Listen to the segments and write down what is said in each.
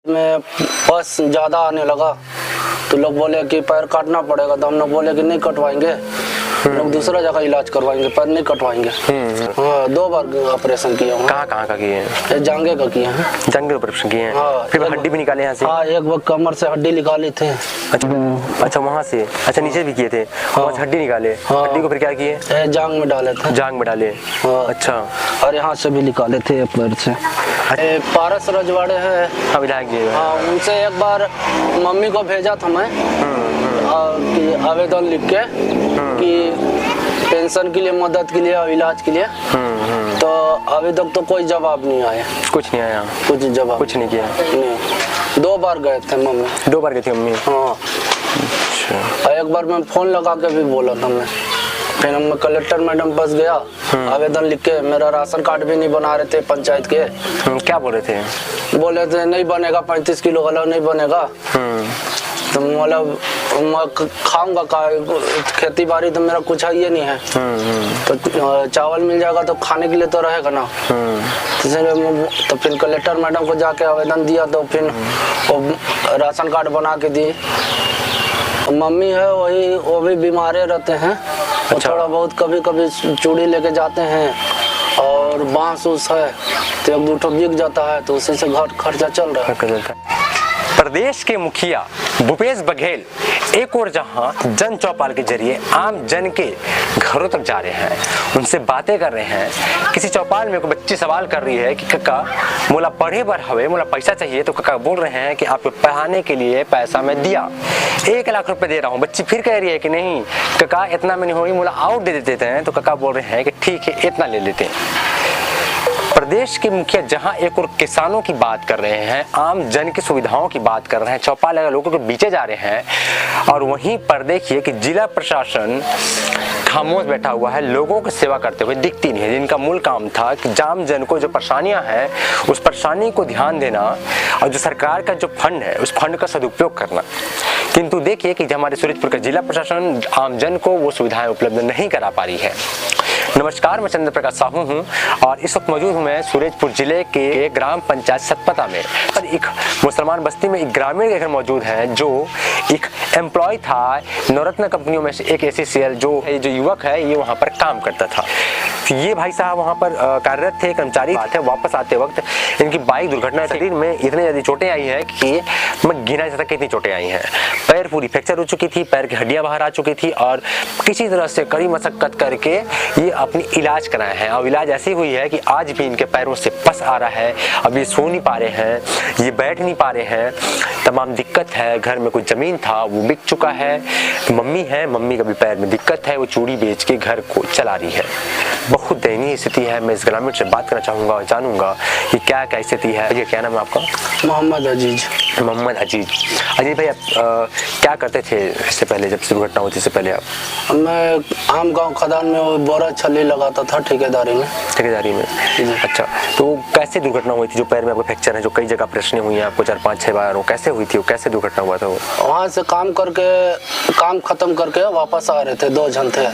में बस ज़्यादा आने लगा तो लोग बोले कि पैर काटना पड़ेगा, तो हम लोग बोले कि नहीं कटवाएंगे, लोग दूसरा जगह इलाज करवाएंगे, पैर नहीं कटवाएंगे। हाँ, 2 बार ऑपरेशन किए हैं। कहाँ का किए हैं? जांघे का किए हैं। जांघे ऑपरेशन किए हैं। हाँ, फिर हड्डी भी निकाले यहाँ से? हाँ, एक बार कमर से हड्डी निकाली थे। अच्छा वहाँ से, अच्छा नीचे भी किए थे, वहाँ से हड्डी निकाले। हाँ, हड्डी को फिर क्या किए? जांघ में डाले थे। जांघ में डाले। हाँ, अच्छा। और यहाँ से भी निकाले थे पैर से। पारस रजवाड़े है। हाँ, विधायक जी। हाँ, उनसे एक बार मम्मी को भेजा था मैं कि आवेदन लिख के कि पेंशन के लिए, मदद के लिए और इलाज के लिए। तो अभी तक तो कोई जवाब नहीं आया। कुछ नहीं आया? कुछ जवाब कुछ नहीं किया? नहीं। 2 बार गए थे मम्मी। 2 बार गई थी मम्मी? हाँ। अच्छा। एक बार मैं फोन लगा के भी बोला था मैं, फिर हम कलेक्टर मैडम पास गया, आवेदन लिख के। मेरा राशन कार्ड भी नहीं बना रहे थे पंचायत के। क्या बोल रहे थे? बोले थे नहीं बनेगा, 35 किलो वाला नहीं बनेगा। तो मतलब मैं खाऊंगा का, खेती बाड़ी तो मेरा कुछ है ये नहीं है। तो चावल मिल जाएगा तो खाने के लिए तो रहेगा ना। तो फिर कलेक्टर मैडम को जाके आवेदन दिया, तो फिर वो राशन कार्ड बना के दी। मम्मी है वही, वो भी बीमारे रहते हैं। अच्छा। थोड़ा बहुत कभी कभी चूड़ी लेके जाते हैं और बांस उस है तो 1-2 ठो बिक जाता है, तो उसी से घर खर्चा चल रहा है। प्रदेश के मुखिया भूपेश बघेल एक और जहां जन चौपाल के जरिए आम जन के घरों तक जा रहे हैं, उनसे बातें कर रहे हैं। किसी चौपाल में कोई बच्ची सवाल कर रही है कि कक्का मोला पढ़े बर हवे, मोला पैसा चाहिए। तो कक्का बोल रहे हैं कि आपको पढ़ाने के लिए पैसा मैं दिया, 1 लाख रुपए दे रहा हूँ। बच्ची फिर कह रही है कि नहीं कक्का इतना में नहीं होगी, मोला आउट दे देते हैं। तो कक्का बोल रहे हैं कि ठीक है इतना ले लेते हैं। प्रदेश के मुखिया जहां एक और किसानों की बात कर रहे हैं, आम जन की सुविधाओं की बात कर रहे हैं, चौपाल लोगों के बीचे जा रहे हैं, और वहीं पर देखिए कि जिला प्रशासन खामोश बैठा हुआ है, लोगों की सेवा करते हुए दिखती नहीं है। जिनका मूल काम था कि आम जन को जो परेशानियां हैं उस परेशानी को ध्यान देना और जो सरकार का जो फंड है उस फंड का सदुपयोग करना। किंतु देखिए कि हमारे सूरजपुर का जिला प्रशासन आम जन को वो सुविधाएं उपलब्ध नहीं करा पा रही है। नमस्कार, मैं चंद्र प्रकाश साहू हूं और इस वक्त मौजूद हूं मैं सूरजपुर जिले के ग्राम पंचायत सतपथा में। पर एक मुसलमान बस्ती में एक ग्रामीण के घर मौजूद है जो एक एम्प्लॉय था नवरत्न कंपनियों में से एक ACCL। जो युवक है ये वहां पर काम करता था। ये भाई साहब वहां पर कार्यरत थे, कर्मचारी थे। वापस आते वक्त इनकी बाइक दुर्घटना, शरीर में इतनी ज्यादा चोटें आई है कि मैं गिना जा सकता कितनी चोटें आई हैं। पैर पूरी फ्रैक्चर हो चुकी थी, पैर की हड्डियां बाहर आ चुकी थी और किसी तरह से कड़ी मशक्कत करके ये अपनी इलाज कराए हैं। और इलाज ऐसी हुई है कि आज भी इनके पैरों से पस आ रहा है, अब ये सो नहीं पा रहे हैं, ये बैठ नहीं पा रहे हैं, तमाम दिक्कत है। घर में कुछ जमीन था वो बिक चुका है। मम्मी है, मम्मी का भी पैर में दिक्कत है, वो चूड़ी बेच के घर को चला रही है। बहुत दयनीय स्थिति है। मैं इस ग्रामीण से बात करना चाहूंगा और जानूंगा कि क्या क्या स्थिति है। ये क्या नाम है आपका? मोहम्मद अजीज। मोहम्मद अजीज। अजीज भाई आप क्या करते थे इससे पहले, जब से दुर्घटना हुई इससे पहले? आप? मैं आम गांव खदान में वो बोरा छल्ली लगाता था ठेकेदारी में। ठेकेदारी में? अच्छा, तो कैसे दुर्घटना हुई थी? जो पैर में आपको फ्रैक्चर है, जो कई जगह ऑपरेशन हुई है आपको 4-5-6 बार, वो कैसे हुई थी? वो कैसे दुर्घटना हुआ था? वो वहाँ से काम खत्म करके वापस आ रहे थे, 2 जन थे।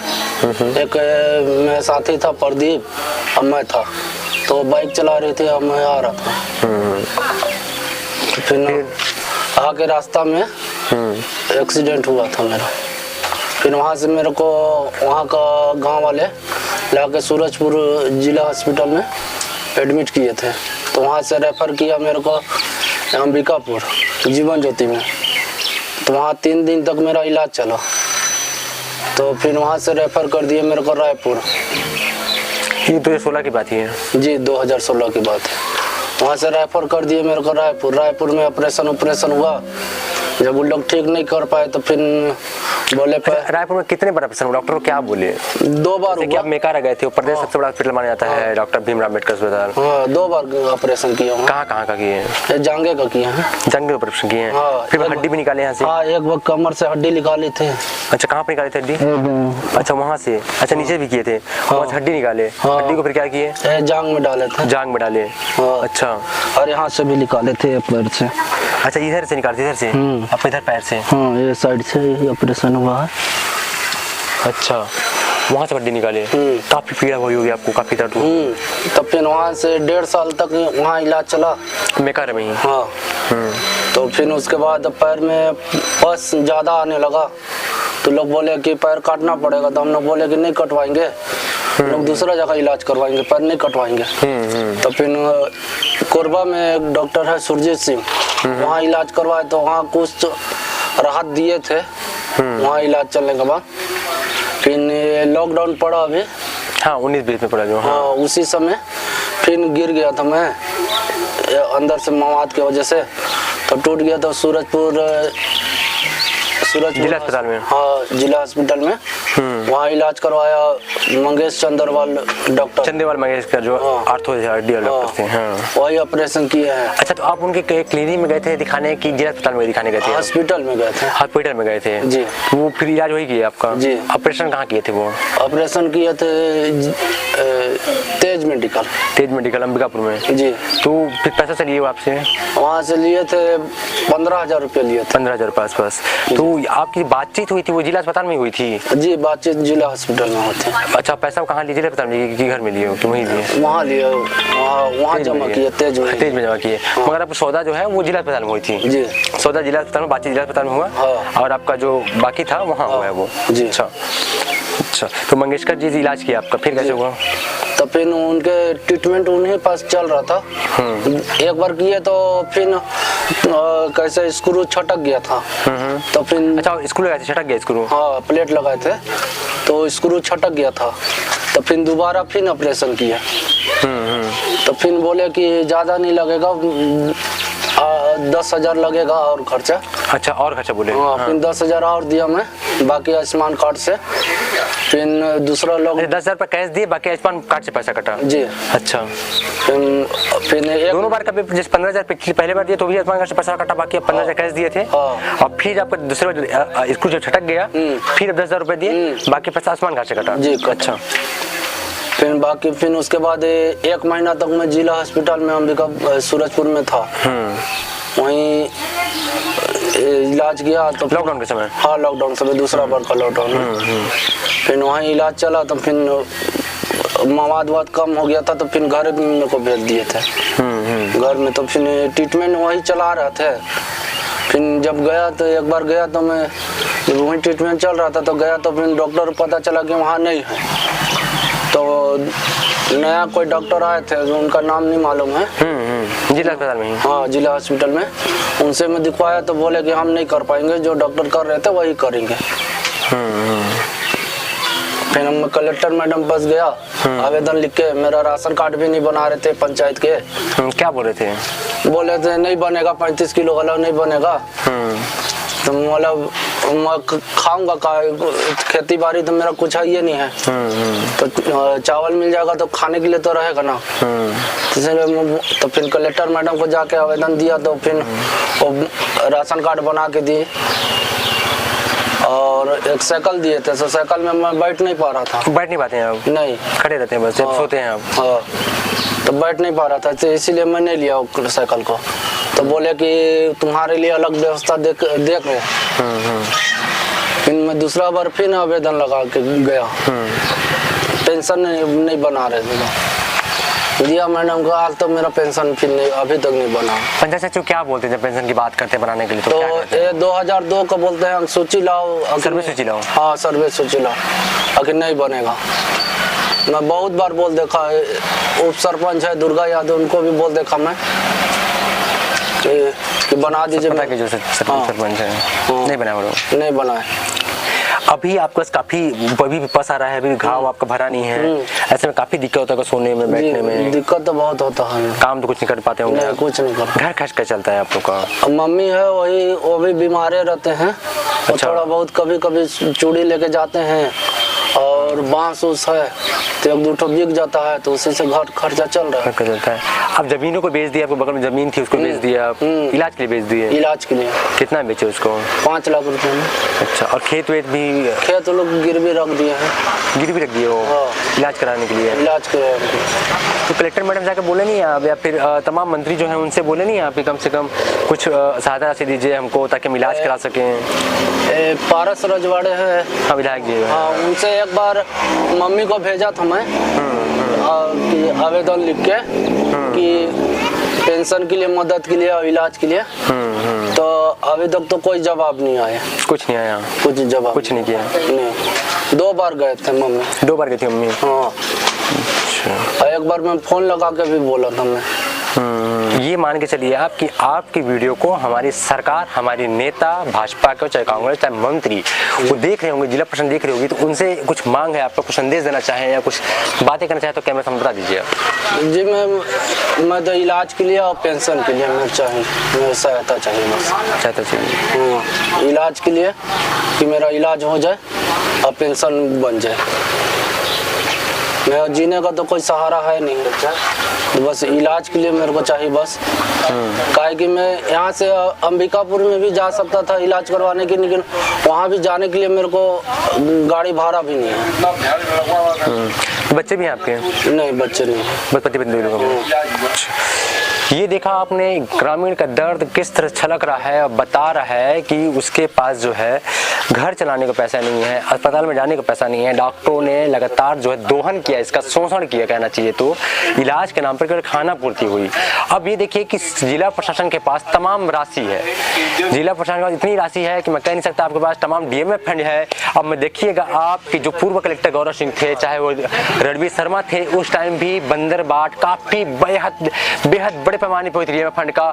एक मेरा साथी था प्रदीप और मैं था, तो बाइक चला रही थी और मैं आ रहा था। फिर आगे रास्ता में एक्सीडेंट हुआ था मेरा। फिर वहाँ से मेरे को वहाँ का गांव वाले लाके सूरजपुर जिला हॉस्पिटल में एडमिट किए थे। तो वहाँ से रेफ़र किया मेरे को अंबिकापुर जीवन ज्योति में। तो वहाँ 3 दिन तक मेरा इलाज चला। तो फिर वहाँ से रेफ़र कर दिए मेरे को रायपुर। ये 2016 की बात है? जी 2016 की बात है। वहाँ से रेफ़र कर दिए मेरे को रायपुर में ऑपरेशन हुआ। जब वो लोग ठीक नहीं कर पाए तो फिर बोले रायपुर में कितने बार ऑपरेशन हुआ? डॉक्टर को क्या बोले? 2 बार हुआ। आप मेकारा गए थे, वो प्रदेश सबसे बड़ा हॉस्पिटल माना जाता है, डॉक्टर भीमराव अम्बेडकर अस्पताल। हाँ, 2 बार ऑपरेशन किए हैं। कहाँ का किए हैं? जांघे का किए हैं। जांघे ऑपरेशन किए हैं? हाँ, फिर हड्डी भी निकाले यहाँ से? हाँ, एक बार कमर से हड्डी निकाली थे। अच्छा, कहाँ पे निकाली थी हड्डी? अच्छा वहाँ से, अच्छा नीचे भी किए थे, वहाँ से हड्डी निकाले। हड्डी को फिर क्या किए? जांघ में डाले थे। जांघ में डाले? अच्छा। और यहाँ से भी निकाले थे पैर से। अच्छा, इधर से निकालते? इधर से अपने इधर पैर से? हाँ, ये साइड से ऑपरेशन हुआ है। अच्छा, वहाँ से हड्डी निकाले? काफी पीड़ा हुई होगी आपको, काफी दर्द हुआ? तब फिर वहाँ से 1.5 साल तक वहाँ इलाज चला मेकार में ही? हाँ। तो फिर उसके बाद पैर में पस ज़्यादा आने लगा, तो लोग बोले कि पैर काटना पड़ेगा, तो हम लोग बोले कि नहीं कटवाएंगे, लोग दूसरा जगह इलाज करवाएंगे, पैर नहीं कटवाएंगे। तो फिर कोरबा में एक डॉक्टर है सुरजीत सिंह, वहाँ इलाज करवाए तो वहाँ कुछ राहत दिए थे वहाँ इलाज चलने के बाद। फिर लॉकडाउन पड़ा अभी, हाँ 19-20 में पड़ा जो। हाँ उसी समय फिर गिर गया था मैं अंदर से मवाद की वजह से, तो टूट गया था सूरजपुर जिला अस्पताल में। हाँ जिला हॉस्पिटल में, वहाँ इलाज करवाया मंगेश चंद्रवाल डॉक्टर, चंदेवाल मंगेश का जो आर्थो डॉक्टर थे। हाँ। वही ऑपरेशन किए हैं। अच्छा, तो आप उनके क्लिनिक में गए थे दिखाने की जिला अस्पताल में दिखाने गए थे? हॉस्पिटल में गए थे। हॉस्पिटल में गए थे जी। वो फिर इलाज वही किया आपका? जी। ऑपरेशन कहाँ किए थे वो? ऑपरेशन किए थे तेज मेडिकल। तेज मेडिकल अंबिकापुर में? जी। तो फिर पैसा से लिए आपसे? वहाँ से लिए थे 15,000 रुपये लिए थे। 15,000 पास पास। तो आपकी बातचीत हुई थी वो जिला अस्पताल में हुई थी? जी बातचीत जिला हॉस्पिटल में होती है। अच्छा, पैसा कहाँ लिए? जिला अस्पताल में कि घर में लिए कि वहीं लिए? वहाँ लिए, वहाँ जमा किए, तेज में जमा किए। मगर आपको सौदा जो है वो जिला अस्पताल में हुई थी? जी। सौदा जिला अस्पताल में, बातचीत जिला अस्पताल में हुआ। हाँ। और आपका जो बाकी था वहाँ हुआ है वो? जी। अच्छा, तो मंगेशकर जी इलाज किया आपका, फिर कैसे हुआ? तो फिर उनके ट्रीटमेंट उन्हीं पास चल रहा था। एक बार किए तो फिर कैसे स्क्रू छटक गया था, तो फिर अच्छा स्क्रू लगाए थे, छटक गया स्क्रू? हाँ प्लेट लगाए थे तो स्क्रू छटक गया था, तो फिर दोबारा फिर ऑपरेशन किया। तो फिर बोले कि ज़्यादा नहीं लगेगा, 10,000 लगेगा और खर्चा। अच्छा, और खर्चा बोले? हाँ। फिर 10,000 और दिया मैं बाकी आयुष्मान कार्ड से। फिर दूसरा लोग 10,000 रुपये कैश दिए, बाकी आयुष्मान कार्ड से पैसा कटा? जी। अच्छा, फिर एक दोनों बार कभी जैसे 15,000 पहले बार दिए तो भी आयुष्मान कार्ड से पैसा कटा, बाकी 15,000 कैश दिए थे? हाँ। और फिर आपका दूसरे बार स्क्रू जब छटक गया फिर 10,000 रुपये दिए, बाकी पैसा आयुष्मान कार्ड से कटा? जी। अच्छा। फिर बाकी फिर उसके बाद 1 महीना तक मैं जिला हॉस्पिटल में अंबिका सूरजपुर में था, वहीं इलाज किया। तो लॉकडाउन के समय? हाँ लॉकडाउन समय, दूसरा बार का लॉकडाउन में। फिर वहीं इलाज चला, तो फिर मवाद कम हो गया था, तो फिर घर में मेरे को भेज दिए थे घर में। तो फिर ट्रीटमेंट वहीं चला रहे थे। फिर जब गया तो एक बार गया तो मैं, जब वहीं ट्रीटमेंट चल रहा था तो गया, तो फिर डॉक्टर पता चला कि वहाँ नहीं है। तो नया कोई डॉक्टर आए थे, उनका नाम नहीं मालूम है। जिला अस्पताल में? हाँ जिला हॉस्पिटल में। उनसे मैं दिखवाया तो बोले कि हम नहीं कर पाएंगे, जो डॉक्टर कर रहे थे वही करेंगे। फिर हम कलेक्टर मैडम पास गया, आवेदन लिख के, मेरा राशन कार्ड भी नहीं बना रहे थे पंचायत के। क्या बोले थे? बोले थे नहीं बनेगा, 35 किलो वाला नहीं बनेगा। तो मतलब मैं खाऊंगा खेती बाड़ी तो मेरा कुछ है ये नहीं है, तो चावल मिल जाएगा तो खाने के लिए तो रहेगा ना। तो फिर कलेक्टर मैडम को जाके आवेदन दिया, तो फिर राशन कार्ड बना के दिए और एक साइकिल दिए थे। तो साइकिल में मैं बैठ नहीं पा रहा था। बैठ नहीं पाते हैं आप? नहीं, खड़े रहते हैं बस, जब सोते हैं आप? हाँ, तो बैठ नहीं पा रहा था, तो इसीलिए मैं नहीं लिया साइकिल को। तो बोले कि तुम्हारे लिए अलग व्यवस्था देख रहे। फिर मैं दूसरा बार फिर आवेदन लगा के गया, पेंशन नहीं बना रहे थे। दिया मैडम को, आज तो मेरा पेंशन फिर नहीं, अभी तक नहीं बना। पंचायत सचिव क्या बोलते हैं जब पेंशन की बात करते हैं बनाने के लिए? तो ये 2002 को बोलते हैं सूची लाओ, सर्वे सूची लाओ। हाँ सर्वे सूची लाओ, आखिर नहीं बनेगा। मैं बहुत बार बोल देखा, उप सरपंच है दुर्गा यादव, उनको भी बोल देखा मैं कि बना दीजिए। पता कि जो सरपंच है नहीं बना, नहीं बना। अभी आपके पास काफी अभी पस आ रहा है, अभी घाव आपका भरा नहीं है, ऐसे में काफी दिक्कत होता है सोने में, बैठने में? दिक्कत तो बहुत होता है। काम तो कुछ नहीं कर पाते होंगे? नहीं, कुछ नहीं कर। घर खर्च कैसे चलता है आप लोग का? मम्मी है वही, वो भी बीमारे रहते हैं। अच्छा। थोड़ा बहुत कभी कभी चूड़ी लेके जाते हैं और बांस उस है तो 1-2 ठो बिक जाता है तो उसी से घर खर्चा चल रहा है। चलता है। अब जमीनों को बेच दिया, आपको बगल में जमीन थी उसको बेच दिया, इलाज के लिए बेच दिए? इलाज के लिए। कितना बेचे उसको? 5 लाख रुपए में। अच्छा, और खेत वेत भी? खेत लोग गिरवी रख दिए हैं। गिरवी रख दिए हो? हाँ। इलाज कराने के लिए? इलाज के। तो कलेक्टर मैडम जाकर बोले नहीं आप, या फिर तमाम मंत्री जो हैं उनसे बोले नहीं आप कि कम से कम कुछ सहायता राशि दीजिए हमको ताकि हम इलाज करा सकें? पारस रजवाड़े है। हाँ, विधायक जी। हाँ, उनसे एक बार मम्मी को भेजा था मैं कि आवेदन लिख के कि पेंशन के लिए, मदद के लिए और इलाज के लिए। तो अभी तक तो कोई जवाब नहीं आया। कुछ नहीं आया? कुछ जवाब कुछ नहीं किया? नहीं। 2 बार गए थे मम्मी। 2 बार गई थी मम्मी? हाँ। अच्छा। एक बार मैं फोन लगा के भी बोला था मैं। ये मान के चलिए आप कि आपकी वीडियो को हमारी सरकार, हमारी नेता भाजपा के, चाहे कांग्रेस चाहे मंत्री, वो देख रहे होंगे, जिला प्रशासन देख रही होगी, तो उनसे कुछ मांग है आपका, कुछ संदेश देना चाहें या कुछ बातें करना चाहें तो कैमरे सामने बता दीजिए आप। जी मैं तो इलाज के लिए और पेंशन के लिए मैं सहायता चाहिए बस। सहायता चाहिए? हाँ, इलाज के लिए कि मेरा इलाज हो जाए और पेंशन बन जाए। मैं जीने का तो कोई सहारा है नहीं, तो बस इलाज के लिए मेरे को चाहिए बस। काहे कि मैं यहाँ से अंबिकापुर में भी जा सकता था इलाज करवाने के, लेकिन वहाँ भी जाने के लिए मेरे को गाड़ी भाड़ा भी नहीं है। बच्चे भी हैं आपके? नहीं, बच्चे नहीं। बस पति पत्नी लोग। ये देखा आपने ग्रामीण का दर्द किस तरह छलक रहा है और बता रहा है कि उसके पास जो है घर चलाने का पैसा नहीं है, अस्पताल में जाने का पैसा नहीं है, डॉक्टरों ने लगातार जो है दोहन किया, इसका शोषण किया कहना चाहिए, तो इलाज के नाम पर खाना पूर्ति हुई। अब ये देखिए कि जिला प्रशासन के पास तमाम राशि है, जिला प्रशासन के पास इतनी राशि है कि मैं कह नहीं सकता, आपके पास तमाम DMF फंड है। अब मैं देखिएगा आपकी जो पूर्व कलेक्टर गौरव सिंह थे, चाहे वो रणवीर शर्मा थे, उस टाइम भी बंदरबाट काफी बेहद बड़े पैमाने पर DMF फंड का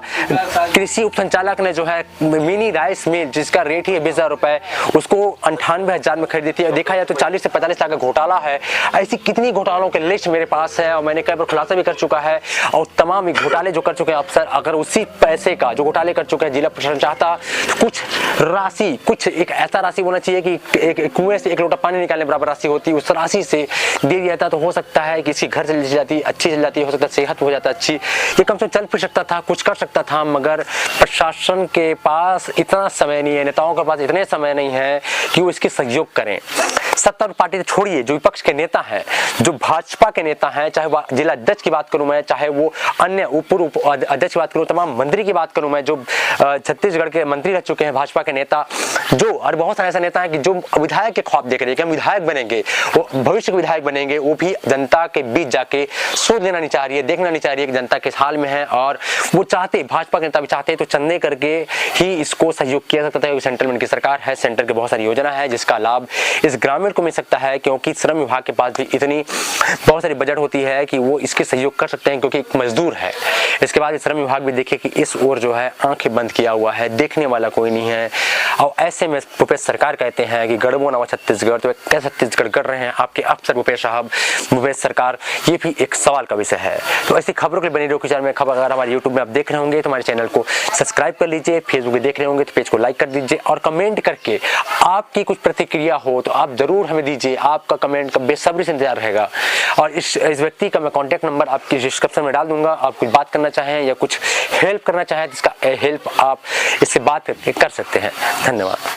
कृषि उप संचालक ने जो है मिनी राइस मिल जिसका रेट ही 20,000 रुपए, उसको 98,000 में खरीदी थी। देखा जाए तो 40 से 45 लाख का घोटाला है। ऐसी कितनी घोटालों के लिस्ट मेरे पास है और मैंने कई बार खुलासा भी कर चुका है। और तमाम घोटाले जो कर चुके हैं अफसर, अगर उसी पैसे का जो घोटाले कर चुके हैं जिला प्रशासन चाहता कुछ राशि, कुछ एक ऐसा राशि होना चाहिए कि एक कुएं से 1 लोटा पानी निकालने बराबर राशि होती, उस राशि से दे दिया जाता तो हो सकता है किसी घर चली जाती, अच्छी चल जाती, हो सकता है सेहत हो जाता अच्छी, ये कम से कम चल फिर सकता था, कुछ कर सकता था। मगर प्रशासन के पास इतना समय नहीं है, नेताओं के पास इतने समय नहीं है कि वो इसके सहयोग करें। सत्ता पार्टी छोड़िए, जो विपक्ष के नेता हैं, जो भाजपा के नेता हैं, चाहे वो जिला अध्यक्ष की बात करूं मैं, चाहे वो अन्य उप अध्यक्ष की बात करूं, तमाम मंत्री की बात करूं मैं, जो छत्तीसगढ़ के मंत्री रह चुके हैं भाजपा के नेता, जो और बहुत सारे ऐसे नेता हैं कि जो विधायक के ख्वाब देख रहे हैं कि हम विधायक बनेंगे, वो भविष्य के विधायक बनेंगे, वो भी जनता के बीच जाके सोच लेना नहीं चाह रही है, देखना नहीं चाह रही है कि जनता किस हाल में है। और वो चाहते, भाजपा के नेता भी चाहते तो चंदे करके ही इसको सहयोग किया सकता था। सेंट्रल में की सरकार है, सेंटर की बहुत सारी योजना है जिसका लाभ इस ग्रामीण को मिल सकता है, क्योंकि श्रम विभाग के पास भी इतनी बहुत सारी बजट होती है कि वो इसके सहयोग कर सकते हैं, क्योंकि एक मजदूर है। इसके बाद श्रम विभाग भी देखिए कि इस ओर जो है आंखें बंद किया हुआ है, देखने वाला कोई नहीं है। और ऐसे में भूपेश सरकार कहते हैं कि गढ़बो नवा छत्तीसगढ़, तो कैसे छत्तीसगढ़ कर रहे हैं आपके अफसर भूपेश साहब, भूपेश सरकार, ये भी एक सवाल का विषय है। तो ऐसी खबरों के लिए बनी रहो में खबर। अगर हमारे यूट्यूब में आप देख रहे होंगे तो हमारे चैनल को सब्सक्राइब कर लीजिए, फेसबुक पे देख रहे होंगे तो पेज को लाइक कर दीजिए और कमेंट करके आपकी कुछ प्रतिक्रिया हो तो आप जरूर हमें दीजिए। आपका कमेंट का बेसब्री से इंतजार रहेगा। और इस व्यक्ति का मैं कॉन्टैक्ट नंबर आपकी डिस्क्रिप्शन में डाल दूंगा। आप कुछ बात करना चाहें या कुछ हेल्प करना चाहें, जिसका हेल्प आप इससे बात करके कर सकते हैं। धन्यवाद।